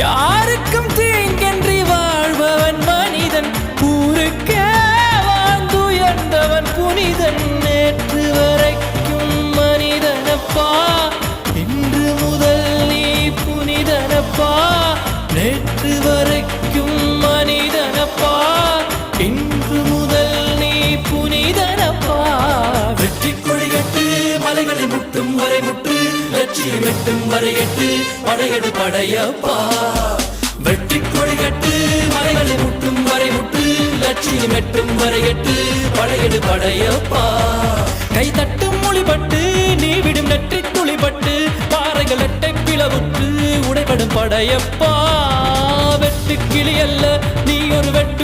யாருக்கும் தீங்கன்றி வாழ்பவன் மனிதன், ஊருக்கே வாழ்ந்துயர்ந்தவன் புனிதன். நேற்று வரைக்கும் மனிதனப்பா, இன்று முதல் நீ புனிதனப்பா. நேற்று வரைக்கும் மனிதனப்பா, இன்று முதல் நீ புனிதனப்பா. வெற்றி கொடிகட்டு மலைகளை முட்டும் வரை முட்டு, லட்சியம் எட்டும் வரை எட்டு, படையெடு படையப்பா. வெற்றி கொடிகட்டு மலைகளை முட்டும் வரை முட்டு, லட்சியம் எட்டும் வரை எட்டு, படையெடு படையப்பா. கை தட்டும் மொழிபட்டு நீ விடும் நெற்றி துளிபட்டு, பாறைகள் எட்டை பிளவுற்று உடைபடும் படையப்பா. வெட்டு கிளி அல்ல நீ ஒரு வெட்டு